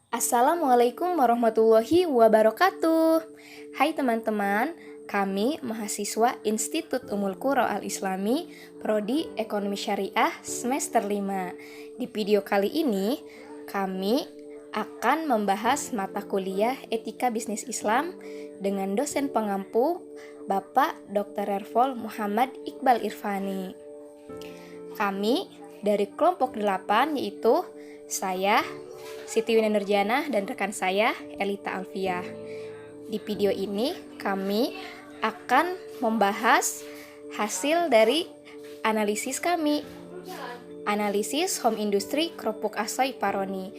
Assalamualaikum warahmatullahi wabarakatuh. Hai teman-teman, kami mahasiswa Institut Ummul Qura Al-Islami, Prodi Ekonomi Syariah semester 5. Di video kali ini, kami akan membahas mata kuliah Etika Bisnis Islam dengan dosen pengampu Bapak Dr. Erfol Muhammad Iqbal Irfani. Kami dari kelompok 8 yaitu saya, Siti Wina Nurjana, dan rekan saya, Elita Alfiah. Di video ini, kami akan membahas hasil dari analisis kami. Analisis home industry kerupuk asoy Paroni.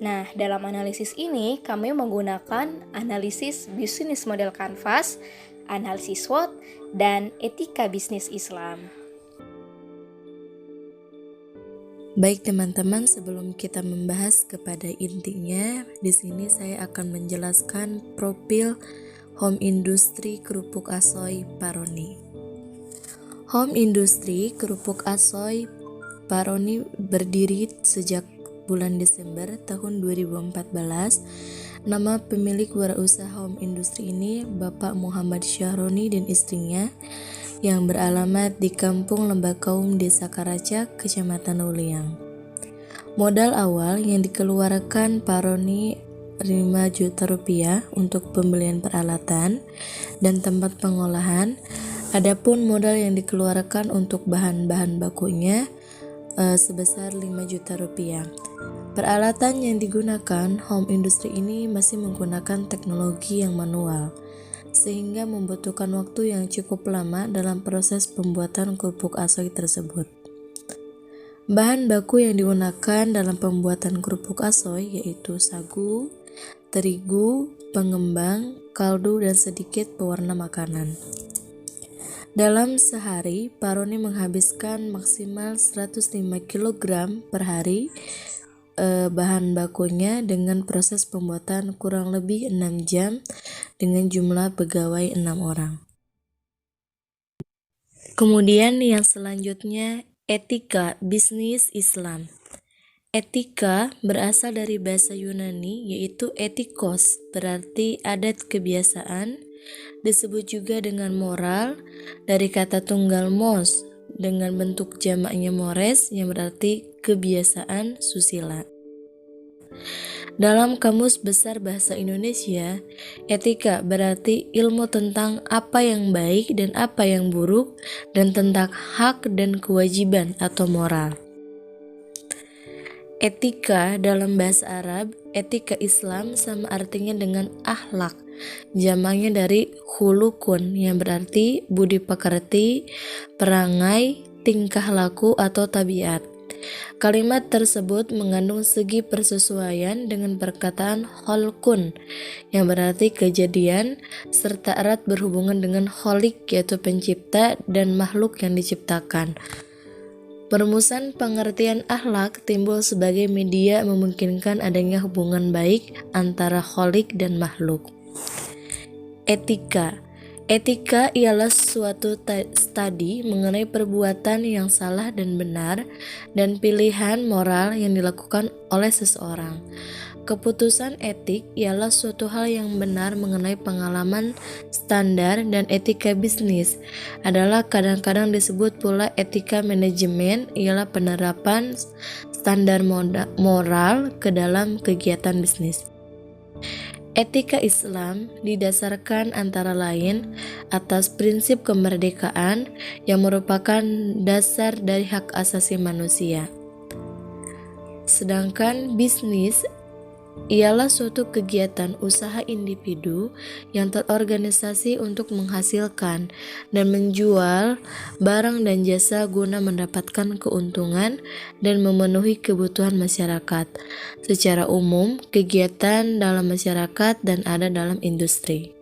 Nah, dalam analisis ini, kami menggunakan analisis bisnis model kanvas, analisis SWOT, dan etika bisnis Islam. Baik teman-teman, sebelum kita membahas kepada intinya, di sini saya akan menjelaskan profil home industry kerupuk asoy Paroni. Home industry kerupuk asoy Paroni berdiri sejak bulan Desember tahun 2014. Nama pemilik wirausaha home industry ini Bapak Muhammad Syahroni dan istrinya, yang beralamat di Kampung Lembakaum, Desa Karaca, Kecamatan Uliang. Modal awal yang dikeluarkan Paroni 5 juta rupiah untuk pembelian peralatan dan tempat pengolahan. Adapun modal yang dikeluarkan untuk bahan-bahan bakunya sebesar 5 juta rupiah. Peralatan yang digunakan home industry ini masih menggunakan teknologi yang manual, sehingga membutuhkan waktu yang cukup lama dalam proses pembuatan kerupuk asoy tersebut. Bahan baku yang digunakan dalam pembuatan kerupuk asoy yaitu sagu, terigu, pengembang, kaldu, dan sedikit pewarna makanan. Dalam sehari, Paroni menghabiskan maksimal 105 kg per hari bahan bakunya dengan proses pembuatan kurang lebih 6 jam dengan jumlah pegawai 6 orang. Kemudian yang selanjutnya, etika bisnis Islam. Etika berasal dari bahasa Yunani yaitu etikos, berarti adat kebiasaan, disebut juga dengan moral dari kata tunggal mos dengan bentuk jamaknya mores yang berarti kebiasaan susila. Dalam Kamus Besar Bahasa Indonesia, etika berarti ilmu tentang apa yang baik dan apa yang buruk, dan tentang hak dan kewajiban atau moral. Etika dalam bahasa Arab, etika Islam sama artinya dengan akhlak, jamaknya dari khulukun yang berarti budi pekerti, perangai, tingkah laku atau tabiat. Kalimat tersebut mengandung segi persesuaian dengan perkataan kholqun yang berarti kejadian, serta erat berhubungan dengan kholik yaitu pencipta dan makhluk yang diciptakan. Perumusan pengertian akhlak timbul sebagai media memungkinkan adanya hubungan baik antara kholik dan makhluk. Etika ialah suatu studi mengenai perbuatan yang salah dan benar dan pilihan moral yang dilakukan oleh seseorang. Keputusan etik ialah suatu hal yang benar mengenai pengalaman, standar, dan etika bisnis adalah kadang-kadang disebut pula etika manajemen, ialah penerapan standar moral ke dalam kegiatan bisnis. Etika Islam didasarkan antara lain atas prinsip kemerdekaan yang merupakan dasar dari hak asasi manusia. Sedangkan bisnis ialah suatu kegiatan usaha individu yang terorganisasi untuk menghasilkan dan menjual barang dan jasa guna mendapatkan keuntungan dan memenuhi kebutuhan masyarakat. Secara umum, kegiatan dalam masyarakat dan ada dalam industri.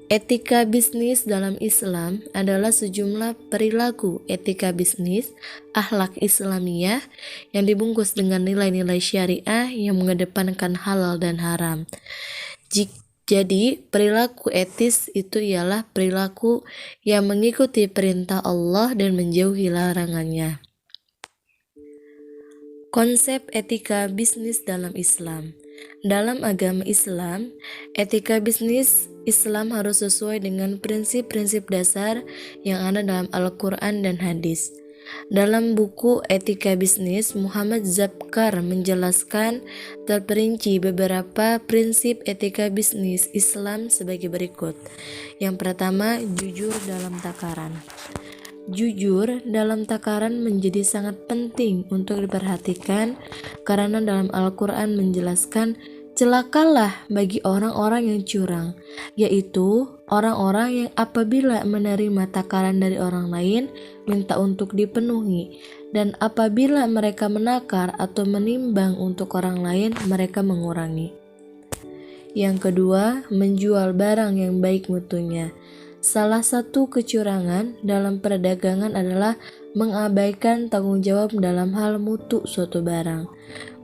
Etika bisnis dalam Islam adalah sejumlah perilaku etika bisnis, akhlak Islamiyah yang dibungkus dengan nilai-nilai syariah yang mengedepankan halal dan haram. Jadi, perilaku etis itu ialah perilaku yang mengikuti perintah Allah dan menjauhi larangannya. Konsep etika bisnis dalam Islam. Dalam agama Islam, etika bisnis Islam harus sesuai dengan prinsip-prinsip dasar yang ada dalam Al-Quran dan hadis. Dalam buku Etika Bisnis, Muhammad Zabkar menjelaskan terperinci beberapa prinsip etika bisnis Islam sebagai berikut. Yang pertama, jujur dalam takaran. Jujur dalam takaran menjadi sangat penting untuk diperhatikan karena dalam Al-Quran menjelaskan celakalah bagi orang-orang yang curang, yaitu orang-orang yang apabila menerima takaran dari orang lain minta untuk dipenuhi, dan apabila mereka menakar atau menimbang untuk orang lain mereka mengurangi. Yang kedua, menjual barang yang baik mutunya. Salah satu kecurangan dalam perdagangan adalah mengabaikan tanggung jawab dalam hal mutu suatu barang.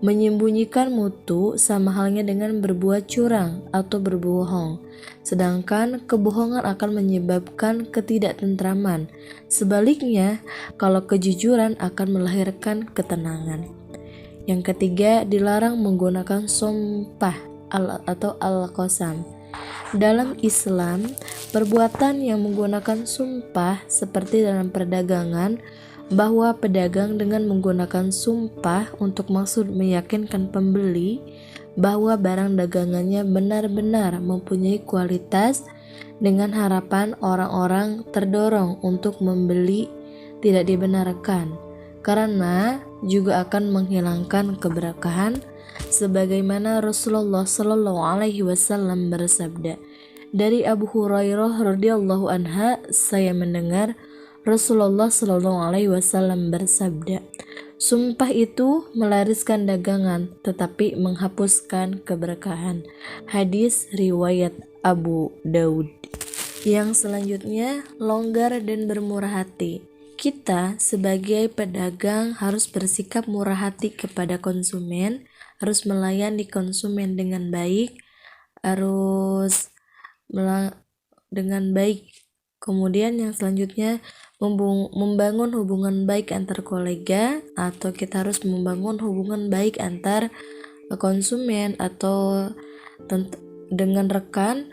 Menyembunyikan mutu sama halnya dengan berbuat curang atau berbohong. Sedangkan kebohongan akan menyebabkan ketidaktentraman. Sebaliknya, kalau kejujuran akan melahirkan ketenangan. Yang ketiga, dilarang menggunakan sumpah atau al-qasam. Dalam Islam, perbuatan yang menggunakan sumpah seperti dalam perdagangan, bahwa pedagang dengan menggunakan sumpah untuk maksud meyakinkan pembeli bahwa barang dagangannya benar-benar mempunyai kualitas dengan harapan orang-orang terdorong untuk membeli tidak dibenarkan, karena juga akan menghilangkan keberkahan sebagaimana Rasulullah Shallallahu Alaihi Wasallam bersabda. Dari Abu Hurairah radhiyallahu anha, saya mendengar Rasulullah Shallallahu Alaihi Wasallam bersabda, sumpah itu melariskan dagangan tetapi menghapuskan keberkahan. Hadis riwayat Abu Daud. Yang selanjutnya, longgar dan bermurah hati. Kita sebagai pedagang harus bersikap murah hati kepada konsumen, harus melayani konsumen dengan baik, dengan baik. Kemudian yang selanjutnya, membangun hubungan baik antar kolega, atau kita harus membangun hubungan baik antar konsumen atau dengan rekan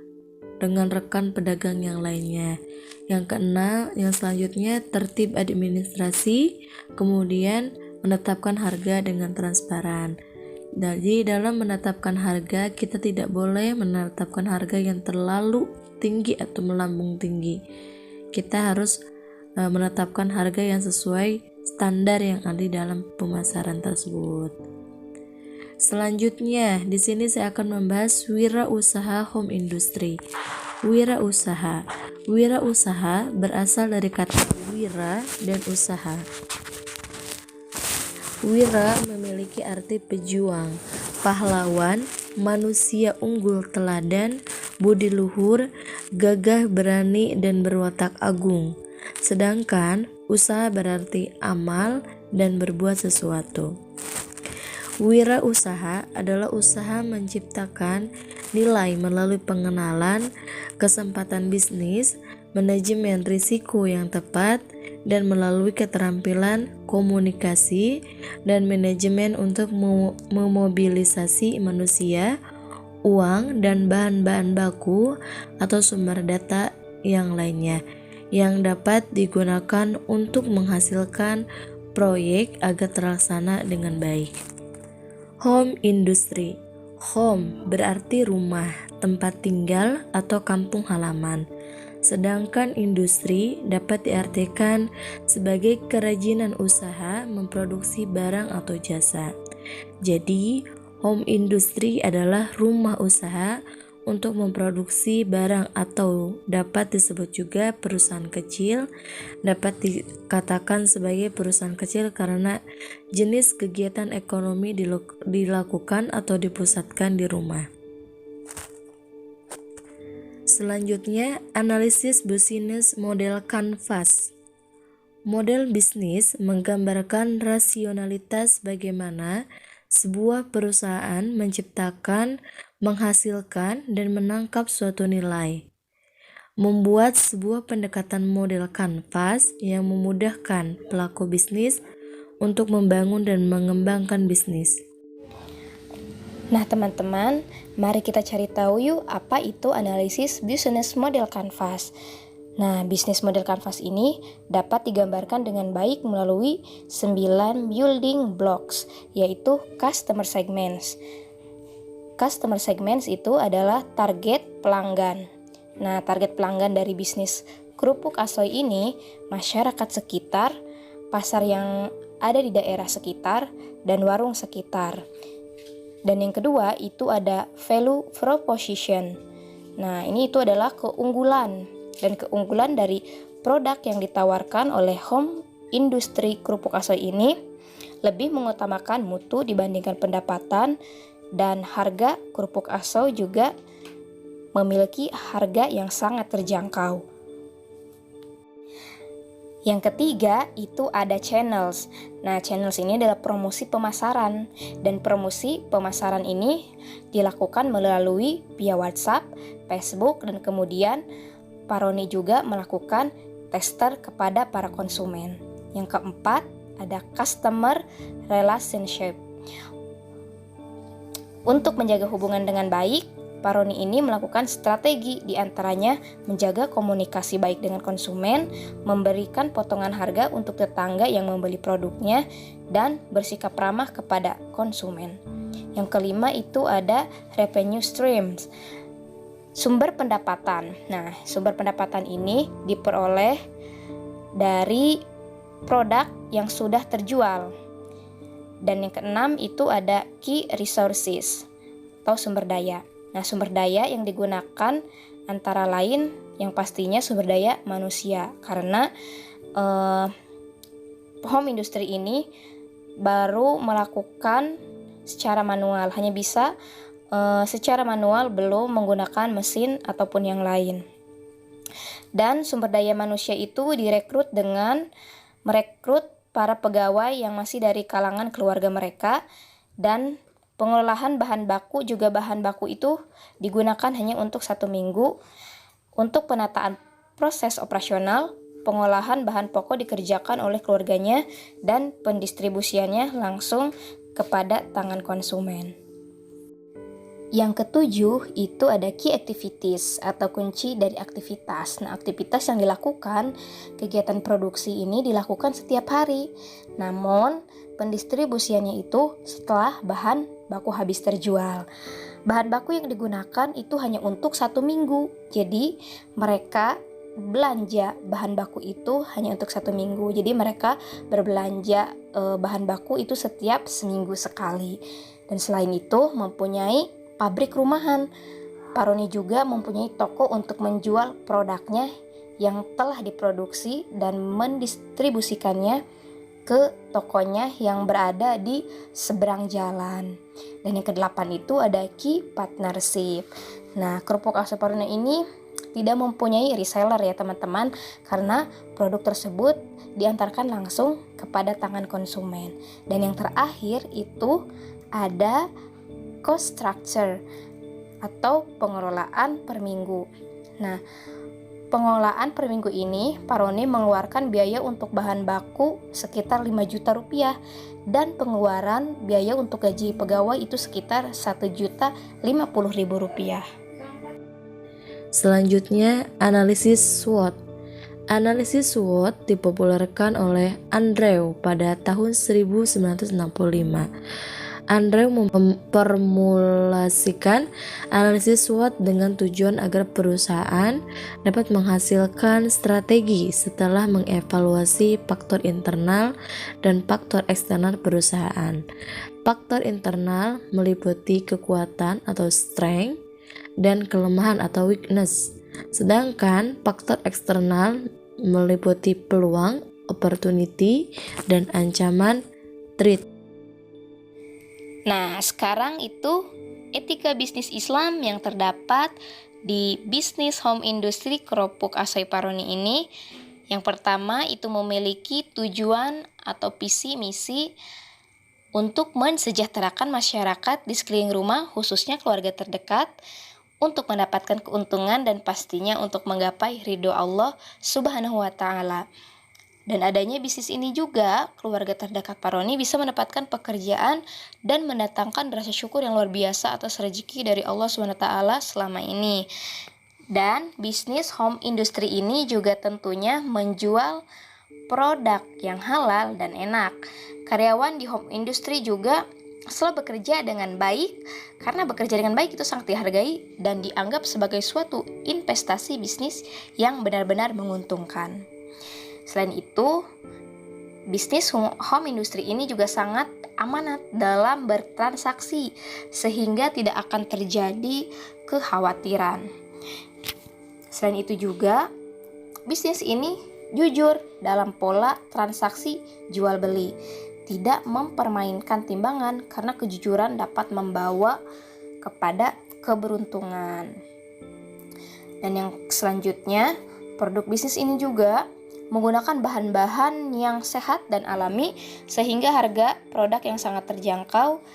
pedagang yang lainnya. Yang keenam, yang selanjutnya, tertib administrasi, kemudian menetapkan harga dengan transparan. Jadi dalam menetapkan harga, kita tidak boleh menetapkan harga yang terlalu tinggi atau melambung tinggi. Kita harus menetapkan harga yang sesuai standar yang ada di dalam pemasaran tersebut. Selanjutnya, di sini saya akan membahas wirausaha home industry. Wirausaha berasal dari kata wira dan usaha. Wira memiliki arti pejuang, pahlawan, manusia unggul teladan, budi luhur, gagah berani dan berwatak agung. Sedangkan usaha berarti amal dan berbuat sesuatu. Wirausaha adalah usaha menciptakan nilai melalui pengenalan, kesempatan bisnis, manajemen risiko yang tepat, dan melalui keterampilan komunikasi dan manajemen untuk memobilisasi manusia, uang, dan bahan-bahan baku atau sumber data yang lainnya yang dapat digunakan untuk menghasilkan proyek agar terlaksana dengan baik. Home industry. Home berarti rumah, tempat tinggal atau kampung halaman. Sedangkan industri dapat diartikan sebagai kerajinan usaha memproduksi barang atau jasa. Jadi, home industry adalah rumah usaha untuk memproduksi barang, atau dapat disebut juga perusahaan kecil. Dapat dikatakan sebagai perusahaan kecil karena jenis kegiatan ekonomi dilakukan atau dipusatkan di rumah. Selanjutnya, analisis bisnis model kanvas. Model bisnis menggambarkan rasionalitas bagaimana sebuah perusahaan menciptakan, menghasilkan, dan menangkap suatu nilai. Membuat sebuah pendekatan model kanvas yang memudahkan pelaku bisnis untuk membangun dan mengembangkan bisnis. Nah teman-teman, mari kita cari tahu yuk apa itu analisis business model canvas. Nah, bisnis model canvas ini dapat digambarkan dengan baik melalui 9 building blocks, yaitu customer segments. Customer segments itu adalah target pelanggan. Nah, target pelanggan dari bisnis kerupuk asoy ini masyarakat sekitar, pasar yang ada di daerah sekitar, dan warung sekitar. Dan yang kedua itu ada value proposition. Nah, ini itu adalah keunggulan dan keunggulan dari produk yang ditawarkan oleh home industri kerupuk asoy ini lebih mengutamakan mutu dibandingkan pendapatan, dan harga kerupuk asoy juga memiliki harga yang sangat terjangkau. Yang ketiga itu ada channels. Nah, channels ini adalah promosi pemasaran, dan promosi pemasaran ini dilakukan melalui via WhatsApp, Facebook, dan kemudian Paroni juga melakukan tester kepada para konsumen. Yang keempat ada customer relationship. Untuk menjaga hubungan dengan baik, Paroni ini melakukan strategi, diantaranya menjaga komunikasi baik dengan konsumen, memberikan potongan harga untuk tetangga yang membeli produknya, dan bersikap ramah kepada konsumen. Yang kelima itu ada revenue streams, sumber pendapatan. Nah, sumber pendapatan ini diperoleh dari produk yang sudah terjual. Dan yang keenam itu ada key resources atau sumber daya. Nah, sumber daya yang digunakan antara lain yang pastinya sumber daya manusia, karena home industry ini baru melakukan secara manual, hanya bisa secara manual, belum menggunakan mesin ataupun yang lain. Dan sumber daya manusia itu direkrut dengan merekrut para pegawai yang masih dari kalangan keluarga mereka, dan pengolahan bahan baku juga bahan baku itu digunakan hanya untuk 1 minggu. Untuk penataan proses operasional, pengolahan bahan pokok dikerjakan oleh keluarganya dan pendistribusiannya langsung kepada tangan konsumen. Yang ketujuh itu ada key activities atau kunci dari aktivitas. Nah, aktivitas yang dilakukan, kegiatan produksi ini dilakukan setiap hari. Namun, pendistribusiannya itu setelah bahan baku habis terjual. Bahan baku yang digunakan itu hanya untuk 1 minggu. Jadi, mereka belanja bahan baku itu hanya untuk 1 minggu. Jadi, mereka berbelanja bahan baku itu setiap seminggu sekali. Dan selain itu, mempunyai pabrik rumahan. Paroni juga mempunyai toko untuk menjual produknya yang telah diproduksi dan mendistribusikannya ke tokonya yang berada di seberang jalan. Dan yang kedelapan itu ada key partnership. Nah, kerupuk asoy Paroni ini tidak mempunyai reseller ya teman-teman, karena produk tersebut diantarkan langsung kepada tangan konsumen. Dan yang terakhir itu ada cost structure atau pengelolaan per minggu. Nah, pengelolaan per minggu ini Paroni mengeluarkan biaya untuk bahan baku sekitar 5 juta rupiah, dan pengeluaran biaya untuk gaji pegawai itu sekitar 1.050.000 rupiah. Selanjutnya, analisis SWOT. Analisis SWOT dipopulerkan oleh Andrew pada tahun 1965. Andrew memformulasikan analisis SWOT dengan tujuan agar perusahaan dapat menghasilkan strategi setelah mengevaluasi faktor internal dan faktor eksternal perusahaan. Faktor internal meliputi kekuatan atau strength dan kelemahan atau weakness, sedangkan faktor eksternal meliputi peluang, opportunity, dan ancaman, threat. Nah, sekarang itu etika bisnis Islam yang terdapat di bisnis home industry kerupuk asoy Paroni ini. Yang pertama itu memiliki tujuan atau visi misi untuk mensejahterakan masyarakat di sekeliling rumah, khususnya keluarga terdekat, untuk mendapatkan keuntungan dan pastinya untuk menggapai ridho Allah Subhanahu wa Ta'ala. Dan adanya bisnis ini juga, keluarga terdekat Pak Roni bisa mendapatkan pekerjaan dan mendatangkan rasa syukur yang luar biasa atas rezeki dari Allah SWT selama ini. Dan bisnis home industry ini juga tentunya menjual produk yang halal dan enak. Karyawan di home industry juga selalu bekerja dengan baik, karena bekerja dengan baik itu sangat dihargai dan dianggap sebagai suatu investasi bisnis yang benar-benar menguntungkan. Selain itu, bisnis home industry ini juga sangat amanat dalam bertransaksi, sehingga tidak akan terjadi kekhawatiran. Selain itu juga, bisnis ini jujur dalam pola transaksi jual beli, tidak mempermainkan timbangan karena kejujuran dapat membawa kepada keberuntungan. Dan yang selanjutnya, produk bisnis ini juga menggunakan bahan-bahan yang sehat dan alami sehingga harga produk yang sangat terjangkau,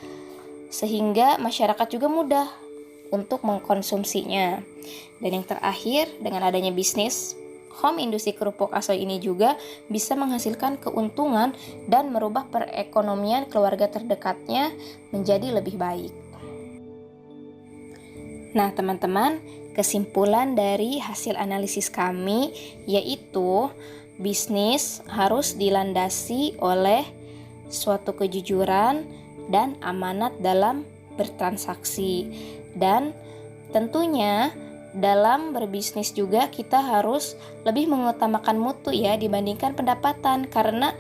sehingga masyarakat juga mudah untuk mengkonsumsinya. Dan yang terakhir, dengan adanya bisnis home industri kerupuk asoy ini juga bisa menghasilkan keuntungan dan merubah perekonomian keluarga terdekatnya menjadi lebih baik. Nah, teman-teman, kesimpulan dari hasil analisis kami yaitu bisnis harus dilandasi oleh suatu kejujuran dan amanat dalam bertransaksi. Dan tentunya dalam berbisnis juga kita harus lebih mengutamakan mutu ya dibandingkan pendapatan, karena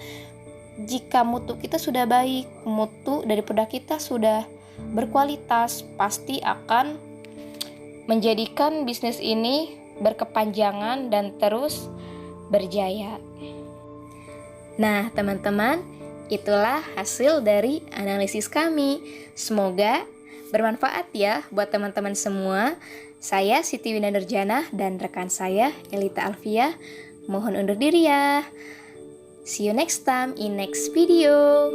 jika mutu kita sudah baik, mutu dari produk kita sudah berkualitas, pasti akan menjadikan bisnis ini berkepanjangan dan terus berjaya. Nah, teman-teman, itulah hasil dari analisis kami. Semoga bermanfaat ya buat teman-teman semua. Saya Siti Winanurjana dan rekan saya Elita Alfia mohon undur diri ya. See you next time in next video.